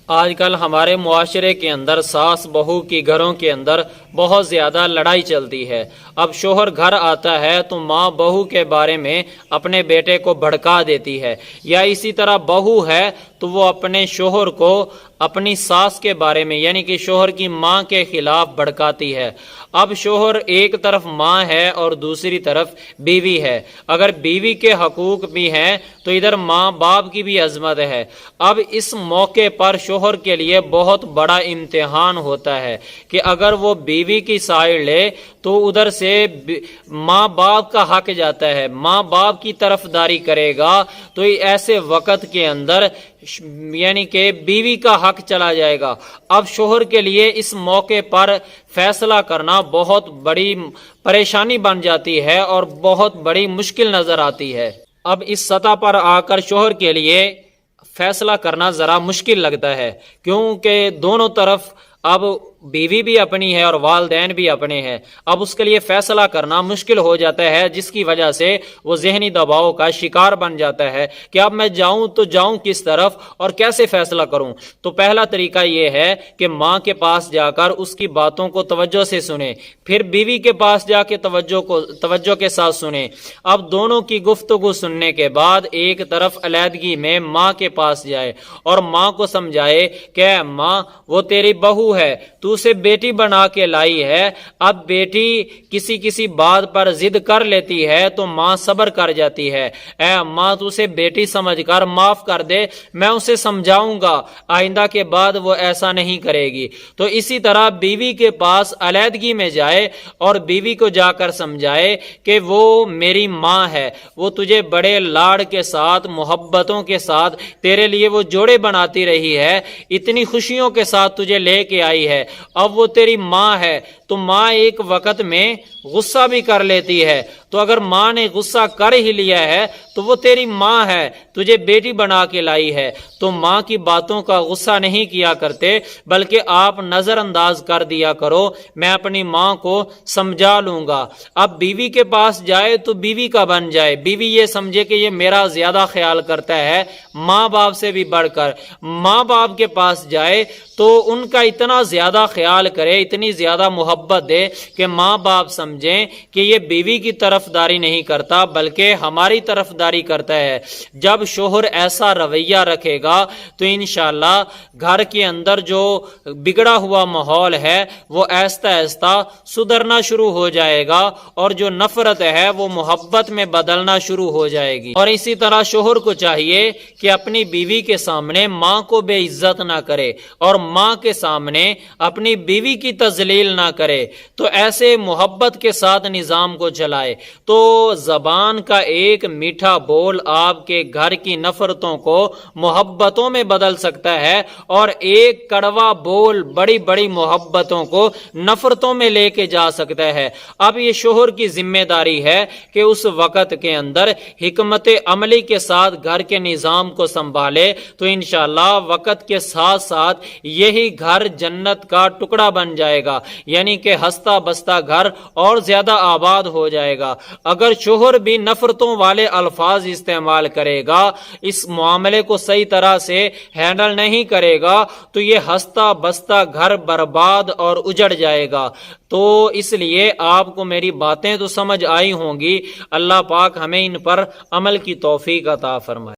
آج کل ہمارے معاشرے کے اندر ساس بہو کی گھروں کے اندر بہت زیادہ لڑائی چلتی ہے۔ اب شوہر گھر آتا ہے تو ماں بہو کے بارے میں اپنے بیٹے کو بھڑکا دیتی ہے، یا اسی طرح بہو ہے تو وہ اپنے شوہر کو اپنی ساس کے بارے میں یعنی کہ شوہر کی ماں کے خلاف بھڑکاتی ہے۔ اب شوہر ایک طرف ماں ہے اور دوسری طرف بیوی ہے، اگر بیوی کے حقوق بھی ہیں تو ادھر ماں باپ کی بھی عظمت ہے۔ اب اس موقع پر شوہر کے لیے بہت بڑا امتحان ہوتا ہے کہ اگر وہ بیوی کی سائڈ لے تو ادھر سے ماں باپ کا حق جاتا ہے، ماں باپ کی طرفداری کرے گا تو ایسے وقت کے اندر یعنی کہ بیوی کا حق چلا جائے گا۔ اب شوہر کے لیے اس موقع پر فیصلہ کرنا بہت بڑی پریشانی بن جاتی ہے اور بہت بڑی مشکل نظر آتی ہے۔ اب اس سطح پر آ کر شوہر کے لیے فیصلہ کرنا ذرا مشکل لگتا ہے، کیونکہ دونوں طرف اب بیوی بھی اپنی ہے اور والدین بھی اپنے ہیں۔ اب اس کے لیے فیصلہ کرنا مشکل ہو جاتا ہے، جس کی وجہ سے وہ ذہنی دباؤ کا شکار بن جاتا ہے کہ اب میں جاؤں تو جاؤں کس طرف اور کیسے فیصلہ کروں۔ تو پہلا طریقہ یہ ہے کہ ماں کے پاس جا کر اس کی باتوں کو توجہ سے سنیں، پھر بیوی کے پاس جا کے توجہ کے ساتھ سنیں۔ اب دونوں کی گفتگو سننے کے بعد ایک طرف علیحدگی میں ماں کے پاس جائے اور ماں کو سمجھائے کہ ماں وہ تیری بہو ہے، تو اسے بیٹی بنا کے لائی ہے، اب بیٹی کسی بات پر ضد کر لیتی ہے تو ماں صبر کر جاتی ہے، اے ماں تو اسے بیٹی سمجھ کر معاف کر دے، میں اسے سمجھاؤں گا، آئندہ کے بعد وہ ایسا نہیں کرے گی۔ تو اسی طرح بیوی کے پاس علیحدگی میں جائے اور بیوی کو جا کر سمجھائے کہ وہ میری ماں ہے، وہ تجھے بڑے لاڑ کے ساتھ محبتوں کے ساتھ تیرے لیے وہ جوڑے بناتی رہی ہے، اتنی خوشیوں کے ساتھ تجھے لے کے آئی ہے، اب وہ تیری ماں ہے۔ تو ماں ایک وقت میں غصہ بھی کر لیتی ہے، تو اگر ماں نے غصہ کر ہی لیا ہے تو وہ تیری ماں ہے، تجھے بیٹی بنا کے لائی ہے، تو ماں کی باتوں کا غصہ نہیں کیا کرتے بلکہ آپ نظر انداز کر دیا کرو، میں اپنی ماں کو سمجھا لوں گا۔ اب بیوی کے پاس جائے تو بیوی کا بن جائے، بیوی یہ سمجھے کہ یہ میرا زیادہ خیال کرتا ہے ماں باپ سے بھی بڑھ کر۔ ماں باپ کے پاس جائے تو ان کا اتنا زیادہ خیال کرے، اتنی زیادہ محبت دے کہ ماں باپ سمجھیں کہ یہ بیوی کی طرفداری نہیں کرتا بلکہ ہماری طرفداری کرتا ہے۔ جب شوہر ایسا رویہ رکھے گا تو انشاءاللہ گھر کے اندر جو بگڑا ہوا ماحول ہے وہ آہستہ آہستہ سدھرنا شروع ہو جائے گا اور جو نفرت ہے وہ محبت میں بدلنا شروع ہو جائے گی۔ اور اسی طرح شوہر کو چاہیے کہ اپنی بیوی کے سامنے ماں کو بے عزت نہ کرے اور ماں کے سامنے اپنی بیوی کی تذلیل نہ کرے، تو ایسے محبت کے ساتھ نظام کو چلائے تو زبان کا ایک میٹھا بول آپ کے گھر کی نفرتوں کو محبتوں میں بدل سکتا ہے اور ایک کڑوا بول بڑی بڑی محبتوں کو نفرتوں میں لے کے جا سکتا ہے۔ اب یہ شوہر کی ذمہ داری ہے کہ اس وقت کے اندر حکمت عملی کے ساتھ گھر کے نظام کو سنبھالے، تو انشاءاللہ وقت کے ساتھ ساتھ یہی گھر جنت کا ٹکڑا بن جائے گا، یعنی کہ ہنستا بستا گھر اور زیادہ آباد ہو جائے گا۔ اگر شوہر بھی نفرتوں والے الفاظ استعمال کرے گا، اس معاملے کو صحیح طرح سے ہینڈل نہیں کرے گا، تو یہ ہنستا بستا گھر برباد اور اجڑ جائے گا۔ تو اس لیے آپ کو میری باتیں تو سمجھ آئی ہوں گی، اللہ پاک ہمیں ان پر عمل کی توفیق عطا فرمائے۔